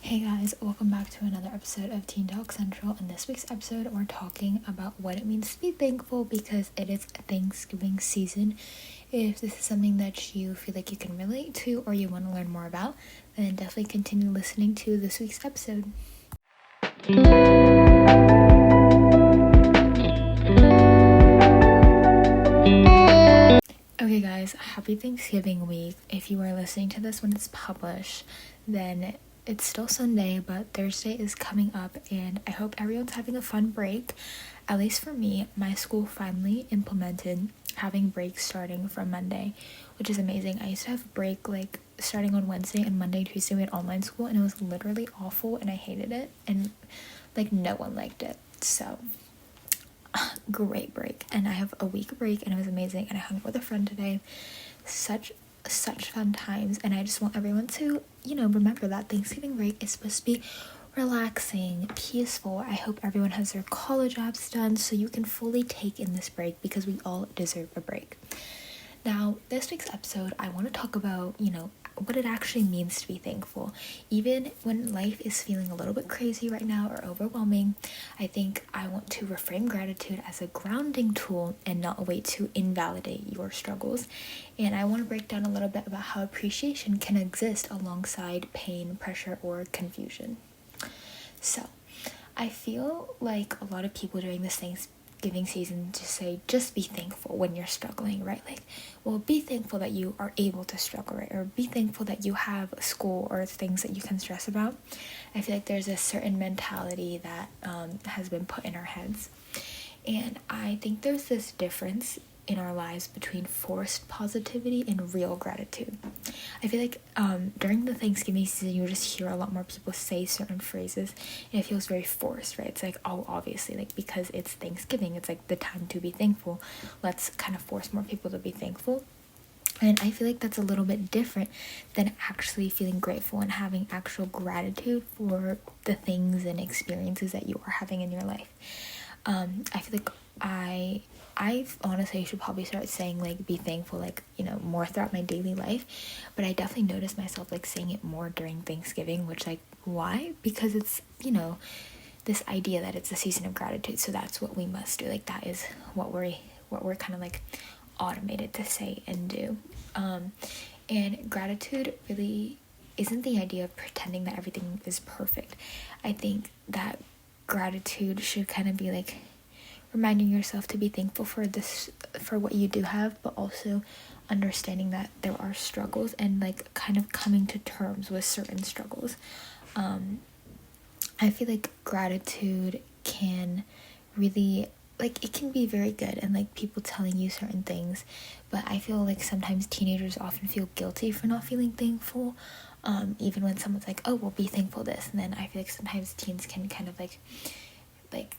Hey guys, welcome back to another episode of Teen Talk Central. In this week's episode, we're talking about what it means to be thankful because it is Thanksgiving season. If this is something that you feel like you can relate to or you want to learn more about, then definitely continue listening to this week's episode. Okay guys, happy Thanksgiving week. If you are listening to this when it's published, then it's still Sunday, but Thursday is coming up, and I hope everyone's having a fun break. At least for me, my school finally implemented having breaks starting from Monday, which is amazing. I used to have break like starting on Wednesday, and Monday, Tuesday we had online school, and it was literally awful, and I hated it, and like no one liked it. So great break, and I have a week break, and it was amazing, and I hung out with a friend today. Such fun times, and I just want everyone to remember that Thanksgiving break is supposed to be relaxing, peaceful. I hope everyone has their college apps done so you can fully take in this break because we all deserve a break. Now, this week's episode, I want to talk about what it actually means to be thankful. Even when life is feeling a little bit crazy right now or overwhelming, I think I want to reframe gratitude as a grounding tool and not a way to invalidate your struggles. And I want to break down a little bit about how appreciation can exist alongside pain, pressure, or confusion. So, I feel like a lot of people during this Thanksgiving season to say just be thankful when you're struggling, right? Like, well, be thankful that you are able to struggle, right? Or be thankful that you have school or things that you can stress about. I feel like there's a certain mentality that has been put in our heads, and I think there's this difference in our lives between forced positivity and real gratitude. I feel like during the Thanksgiving season, you just hear a lot more people say certain phrases, and it feels very forced, right? It's like, oh, obviously, like, because it's Thanksgiving, it's like the time to be thankful. Let's kind of force more people to be thankful. And I feel like that's a little bit different than actually feeling grateful and having actual gratitude for the things and experiences that you are having in your life. I feel like I honestly should probably start saying like be thankful like more throughout my daily life, but I definitely noticed myself like saying it more during Thanksgiving, which like why? Because it's this idea that it's a season of gratitude, so that's what we must do. Like that is what we're kind of like automated to say and do. And gratitude really isn't the idea of pretending that everything is perfect. I think that gratitude should kind of be like reminding yourself to be thankful for what you do have, but also understanding that there are struggles and like kind of coming to terms with certain struggles. I feel like gratitude can really like it can be very good and like people telling you certain things, but I feel like sometimes teenagers often feel guilty for not feeling thankful, even when someone's like, oh, well, be thankful this, and then I feel like sometimes teens can kind of like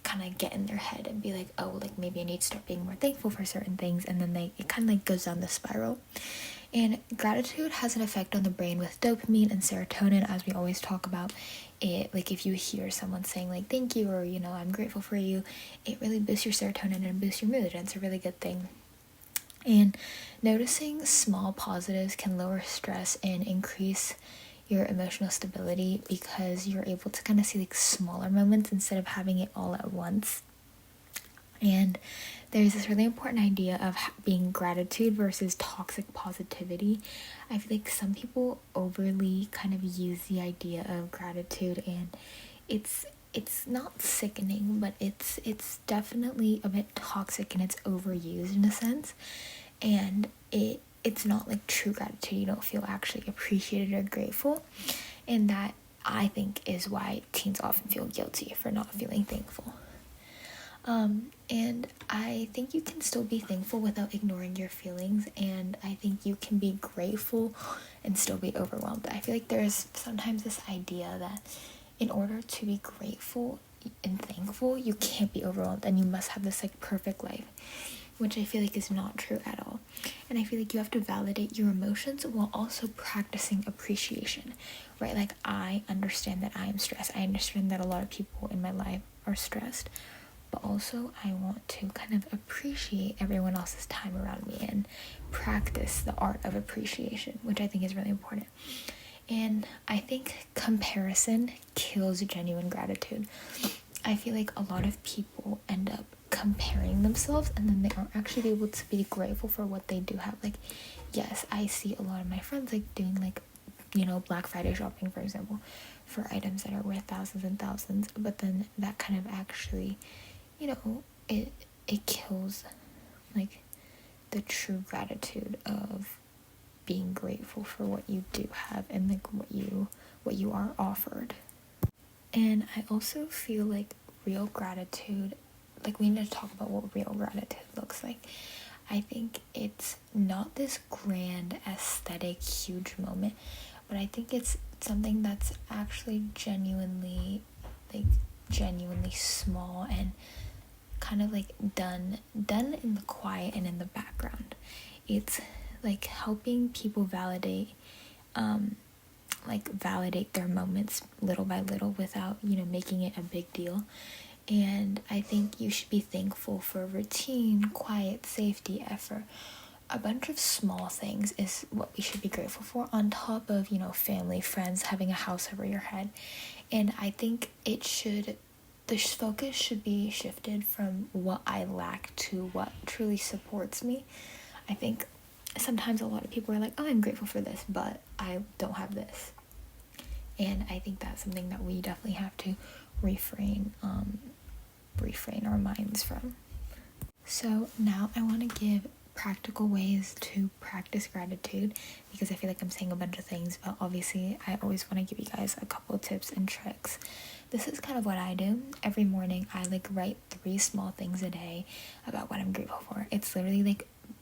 kind of get in their head and be like, oh, like maybe I need to start being more thankful for certain things, and then it kind of like goes down the spiral. And gratitude has an effect on the brain with dopamine and serotonin, as we always talk about it. Like if you hear someone saying like thank you or I'm grateful for you, it really boosts your serotonin and boosts your mood, and it's a really good thing. And noticing small positives can lower stress and increase your emotional stability because you're able to kind of see like smaller moments instead of having it all at once. And there's this really important idea of being gratitude versus toxic positivity. I feel like some people overly kind of use the idea of gratitude, and it's not sickening, but it's definitely a bit toxic and it's overused in a sense. And it's not like true gratitude. You don't feel actually appreciated or grateful, and that I think is why teens often feel guilty for not feeling thankful. And I think you can still be thankful without ignoring your feelings, and I think you can be grateful and still be overwhelmed. I feel like there's sometimes this idea that in order to be grateful and thankful, you can't be overwhelmed and you must have this like perfect life, which I feel like is not true at all. And I feel like you have to validate your emotions while also practicing appreciation, right? Like I understand that I am stressed. I understand that a lot of people in my life are stressed, but also I want to kind of appreciate everyone else's time around me and practice the art of appreciation, which I think is really important. And I think comparison kills genuine gratitude. I feel like a lot of people end up comparing themselves and then they aren't actually able to be grateful for what they do have. Like, yes, I see a lot of my friends like doing like, Black Friday shopping, for example, for items that are worth thousands and thousands, but then that kind of actually, it kills like the true gratitude of being grateful for what you do have and like what you are offered. And I also feel like real gratitude, like we need to talk about what real gratitude looks like. I think it's not this grand aesthetic huge moment, but I think it's something that's actually genuinely small and kind of like done in the quiet and in the background. It's like helping people validate their moments little by little without making it a big deal. And I think you should be thankful for routine, quiet, safety, effort. A bunch of small things is what we should be grateful for, on top of family, friends, having a house over your head. And I think the focus should be shifted from what I lack to what truly supports me. I think sometimes a lot of people are like, oh, I'm grateful for this, but I don't have this. And I think that's something that we definitely have to refrain our minds from. So now I want to give practical ways to practice gratitude, because I feel like I'm saying a bunch of things, but obviously I always want to give you guys a couple of tips and tricks. This is kind of what I do. Every morning I write 3 small things a day about what I'm grateful for. It's literally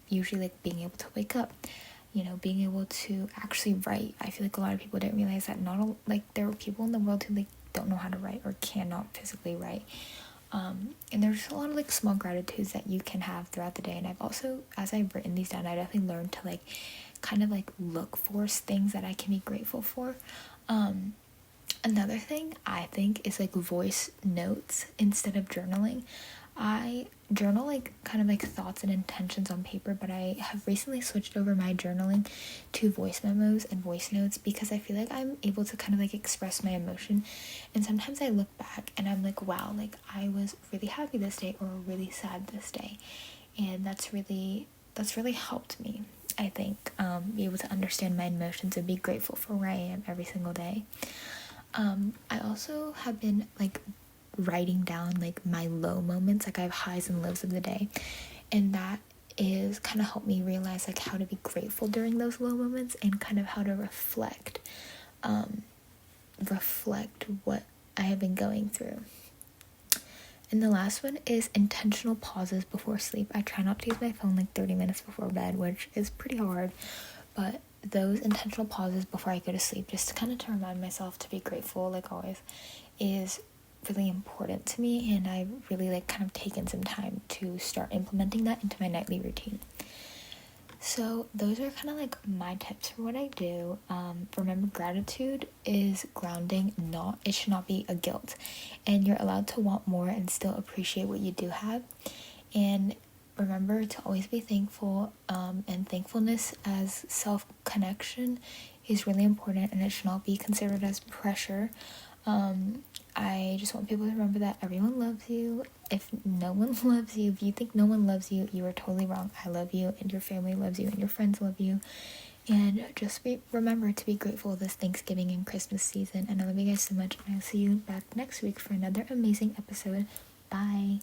usually being able to wake up, being able to actually write. I feel like a lot of people don't realize that there are people in the world who don't know how to write or cannot physically write. And there's a lot of small gratitudes that you can have throughout the day. And I've also, as I've written these down, I definitely learned to kind of look for things that I can be grateful for. Another thing I think is voice notes instead of journaling. I journal kind of thoughts and intentions on paper, but I have recently switched over my journaling to voice memos and voice notes, because I feel like I'm able to kind of express my emotion. And sometimes I look back and I'm wow, I was really happy this day or really sad this day, and that's really helped me, I think, be able to understand my emotions and be grateful for where I am every single day. I also have been writing down my low moments. I have highs and lows of the day, and that is kind of helped me realize how to be grateful during those low moments, and kind of how to reflect what I have been going through. And the last one is intentional pauses before sleep. I try not to use my phone 30 minutes before bed, which is pretty hard, but those intentional pauses before I go to sleep, just to remind myself to be grateful always, is really important to me. And I've really kind of taken some time to start implementing that into my nightly routine. So those are kind of my tips for what I do. Remember, gratitude is grounding, it should not be a guilt, and you're allowed to want more and still appreciate what you do have. And remember to always be thankful, and thankfulness as self-connection is really important, and it should not be considered as pressure. I just want people to remember that everyone loves you. If no one loves you, if you think no one loves you, you are totally wrong. I love you, and your family loves you, and your friends love you. And just remember to be grateful this Thanksgiving and Christmas season. And I love you guys so much, and I'll see you back next week for another amazing episode. Bye.